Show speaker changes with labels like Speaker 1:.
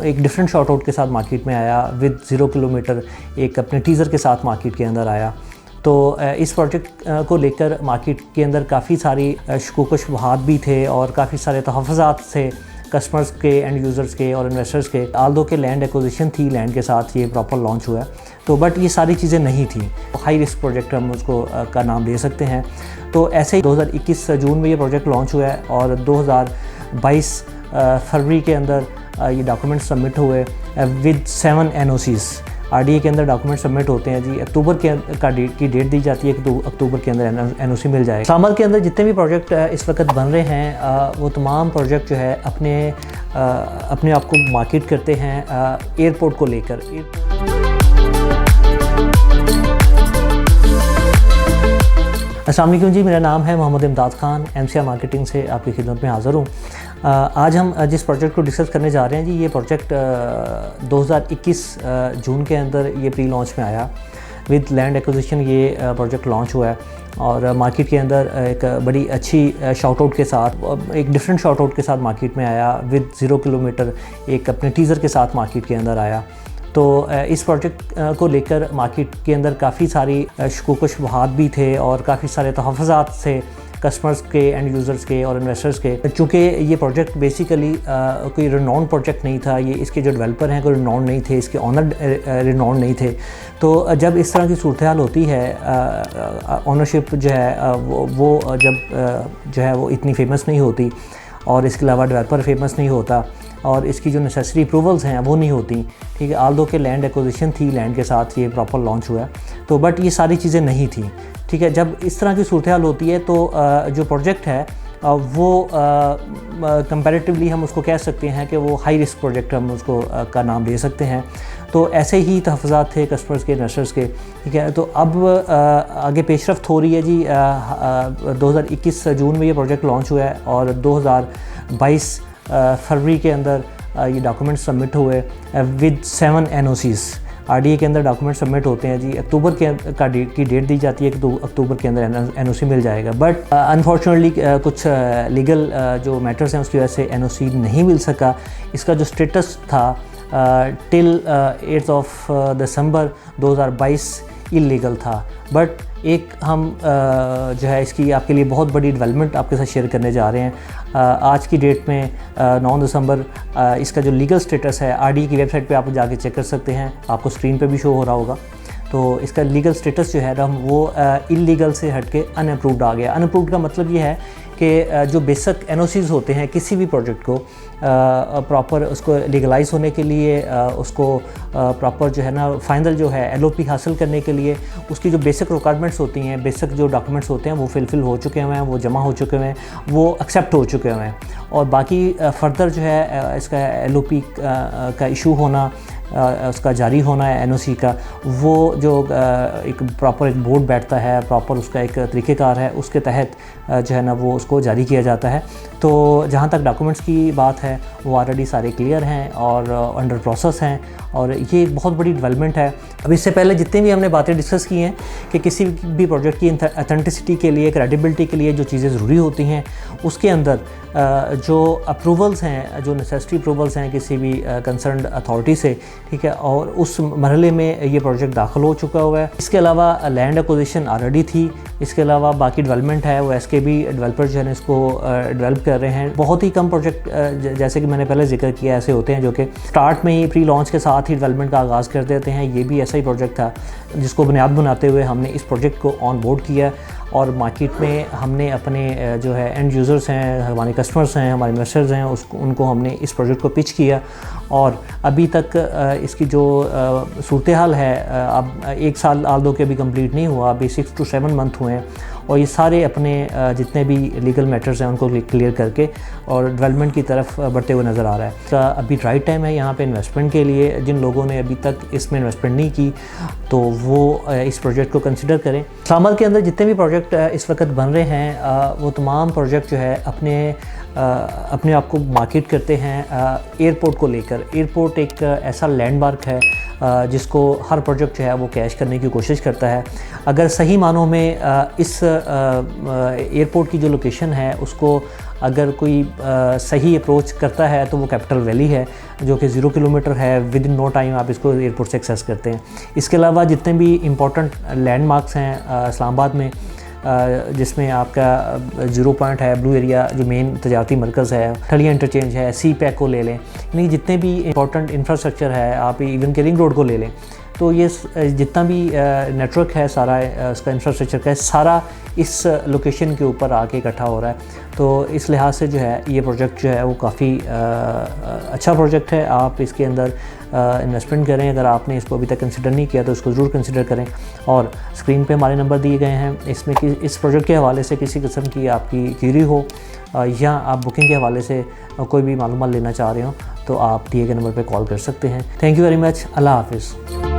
Speaker 1: एक different short out के साथ मार्केट में आया विद 0 किलोमीटर, एक अपने टीज़र के साथ मार्केट के अंदर आया। तो इस प्रोजेक्ट को लेकर मार्केट के अंदर काफ़ी सारी शकूक व शुबहात भी थे और काफ़ी सारे तहफ़्फ़ुज़ात थे कस्टमर्स के, एंड यूज़र्स के और इन्वेस्टर्स के। आल्दो के लैंड एक्विजिशन थी, लैंड के साथ ये प्रॉपर लॉन्च हुआ है। तो बट ये सारी चीज़ें नहीं थी, हाई रिस्क प्रोजेक्ट हम उसको का नाम दे सकते हैं। तो ऐसे ही 2021 जून में ये प्रोजेक्ट लॉन्च हुआ है और 2022 फरवरी के अंदर ये डॉक्यूमेंट सबमिट हुए विद 7 NOCs। RDA के अंदर डॉक्यूमेंट सबमिट होते हैं जी, अक्टूबर की डेट दी जाती है कि तो अक्टूबर के अंदर NOC मिल जाएगा। सामर के अंदर जितने भी प्रोजेक्ट इस वक्त बन रहे हैं वो तमाम प्रोजेक्ट जो है अपने आप को मार्केट करते हैं एयरपोर्ट को लेकर। अस्सलाम वालेकुम जी, मेरा नाम है मोहम्मद इमदाद ख़ान, MCR मार्केटिंग से आपकी खिदमत में हाज़िर हूँ। आज हम जिस प्रोजेक्ट को डिस्कस करने जा रहे हैं जी, ये प्रोजेक्ट 2021 जून के अंदर ये प्री लॉन्च में आया विद लैंड एक्विजिशन। ये प्रोजेक्ट लॉन्च हुआ है और मार्केट के अंदर एक बड़ी अच्छी शॉर्ट आउट के साथ, एक डिफरेंट शॉर्ट आउट के साथ मार्केट में आया विद 0 किलोमीटर, एक अपने टीज़र के साथ मार्केट के अंदर आया। तो इस प्रोजेक्ट को लेकर मार्केट के अंदर काफ़ी सारी शकूक व शुबहात भी थे और काफ़ी सारे तहफ़्फ़ुज़ात थे कस्टमर्स के, एंड यूज़र्स के और इन्वेस्टर्स के। चूँकि ये प्रोजेक्ट बेसिकली कोई रिनाउंड प्रोजेक्ट नहीं था, ये इसके जो डेवलपर हैं कोई रिनाउंड नहीं थे, इसके ऑनर रिनाउंड नहीं थे। तो जब इस तरह की सूरत हाल होती है, ऑनरशिप जो है वो जब जो है वो इतनी फेमस नहीं होती और इसके अलावा डेवलपर फेमस नहीं होता और इसकी जो नेसेसरी अप्रूवल्स हैं वो नहीं होती, ठीक है। आल्दो के लैंड एक्विजिशन थी, लैंड के साथ ये प्रॉपर लॉन्च हुआ है। तो बट ये सारी चीज़ें नहीं थी, ठीक है। जब इस तरह की सूरत हाल होती है तो जो प्रोजेक्ट है वो कंपैरेटिवली हम उसको कह सकते हैं कि वो हाई रिस्क प्रोजेक्ट हम उसको का नाम दे सकते हैं। तो ऐसे ही तहफ़्फ़ुज़ात थे कस्टमर्स के, इन्वेस्टर्स के, ठीक है। तो अब आगे पेशरफ्त हो रही है जी। 2021 जून में ये प्रोजेक्ट लॉन्च हुआ है और 2022 फरवरी के अंदर ये डॉक्यूमेंट सबमिट हुए विद 7 NOCs। RDA के अंदर डॉक्यूमेंट सबमिट होते हैं जी, अक्टूबर की डेट दी जाती है कि तो अक्टूबर के अंदर NOC मिल जाएगा। बट अनफॉर्चुनेटली कुछ लीगल जो मैटर्स हैं उसकी वजह से NOC नहीं मिल सका। इसका जो स्टेटस था टिल 8 दिसंबर 2022 इलीगल था। बट एक हम जो है इसकी आपके लिए बहुत बड़ी डेवलपमेंट आपके साथ शेयर करने जा रहे हैं। आज की डेट में 9 दिसंबर इसका जो लीगल स्टेटस है RDA की वेबसाइट पे आप जाके चेक कर सकते हैं, आपको स्क्रीन पे भी शो हो रहा होगा। तो इसका लीगल स्टेटस जो है वो इलीगल से हट के अनअप्रूव्ड आ गया। अनअप्रूव्ड का मतलब ये है कि जो बेसिक NOCs होते हैं किसी भी प्रोजेक्ट को प्रॉपर उसको लीगलाइज होने के लिए, उसको प्रॉपर जो है ना फाइनल जो है LOP हासिल करने के लिए उसकी जो बेसिक रिक्वायरमेंट्स होती हैं, बेसिक जो डॉक्यूमेंट्स होते हैं वो फुलफ़िल हो चुके हुए हैं, वो जमा हो चुके हुए हैं, वो एक्सेप्ट हो चुके हुए हैं। और बाकी फर्दर जो है इसका LOP का इशू होना, उसका जारी होना है NOC का, वो जो एक प्रॉपर एक बोर्ड बैठता है, प्रॉपर उसका एक तरीक़ेकार है, उसके तहत जो है ना वो उसको जारी किया जाता है। तो जहाँ तक डॉक्यूमेंट्स की बात है वो ऑलरेडी सारे क्लियर हैं और अंडर प्रोसेस हैं और ये एक बहुत बड़ी डेवलपमेंट है। अब इससे पहले जितनी भी हमने बातें डिस्कस की हैं कि किसी भी प्रोजेक्ट की ऑथेंटिसिटी के लिए, क्रेडिबिलिटी के लिए जो चीज़ें ज़रूरी होती हैं उसके अंदर जो अप्रूवल्स हैं, जो नेसेसरी अप्रूवल्स हैं किसी भी कंसर्न्ड अथॉरिटी से, ठीक है, और उस मरहले में ये प्रोजेक्ट दाखिल हो चुका हुआ है। इसके अलावा लैंड एक्विजिशन ऑलरेडी थी। इसके अलावा बाकी डेवलपमेंट है वो SKB डेवलपर जो है इसको डेवलप कर रहे हैं। बहुत ही कम प्रोजेक्ट जैसे कि मैंने पहले जिक्र किया ऐसे होते हैं जो कि स्टार्ट में ही प्री लॉन्च के साथ ही डेवलपमेंट का आगाज़ कर देते हैं। ये भी ऐसा ही प्रोजेक्ट था जिसको बुनियाद बनाते हुए हमने इस प्रोजेक्ट को ऑन बोर्ड किया और मार्केट में हमने अपने जो है एंड यूज़र्स हैं, हमारे कस्टमर्स हैं, हमारे इन्वेस्टर्स हैं, उनको हमने इस प्रोजेक्ट को पिच किया। और अभी तक इसकी जो सूरत हाल है, अब 1 साल आल्दो के अभी कंप्लीट नहीं हुआ, अभी 6 to 7 मंथ हुए हैं और ये सारे अपने जितने भी लीगल मैटर्स हैं उनको क्लियर करके और डेवलपमेंट की तरफ बढ़ते हुए नज़र आ रहा है। तो अभी राइट टाइम है यहाँ पे इन्वेस्टमेंट के लिए। जिन लोगों ने अभी तक इसमें इन्वेस्टमेंट नहीं की तो वो इस प्रोजेक्ट को कंसिडर करें। सामर के अंदर जितने भी प्रोजेक्ट इस वक्त बन रहे हैं वो तमाम प्रोजेक्ट जो है अपने आप को मार्केट करते हैं एयरपोर्ट को लेकर। एयरपोर्ट एक ऐसा लैंडमार्क है जिसको हर प्रोजेक्ट जो है वो कैश करने की कोशिश करता है। अगर सही मानों में इस एयरपोर्ट की जो लोकेशन है उसको अगर कोई सही अप्रोच करता है तो वो कैपिटल वैली है, जो कि 0 किलोमीटर है। विद इन नो टाइम आप इसको एयरपोर्ट से एक्सेस करते हैं। इसके अलावा जितने भी इम्पोर्टेंट लैंडमार्क्स हैं इस्लामाबाद में, जिसमें आपका 0 पॉइंट है, ब्लू एरिया जो मेन तजारती मरकज़ है, ठलिया इंटरचेंज है, सी पैक को ले लें, यानी जितने भी इंपॉर्टेंट इंफ्रास्ट्रक्चर है, आप इवन के रिंग रोड को ले लें, तो ये जितना भी नेटवर्क है सारा इसका इंफ्रास्ट्रक्चर का सारा इस लोकेशन के ऊपर आके इकट्ठा हो रहा है। तो इस लिहाज से जो है ये प्रोजेक्ट जो है वो काफ़ी अच्छा प्रोजेक्ट है। आप इसके अंदर इन्वेस्टमेंट करें। अगर आपने इसको अभी तक कंसिडर नहीं किया तो इसको ज़रूर कंसिडर करें। और स्क्रीन पे हमारे नंबर दिए गए हैं। इसमें कि इस प्रोजेक्ट के हवाले से किसी किस्म की आपकी क्वेरी हो या आप बुकिंग के हवाले से कोई भी मालूमात लेना चाह रहे हो तो आप दिए गए नंबर पर कॉल कर सकते हैं। Thank you very much. अल्लाह हाफिज़।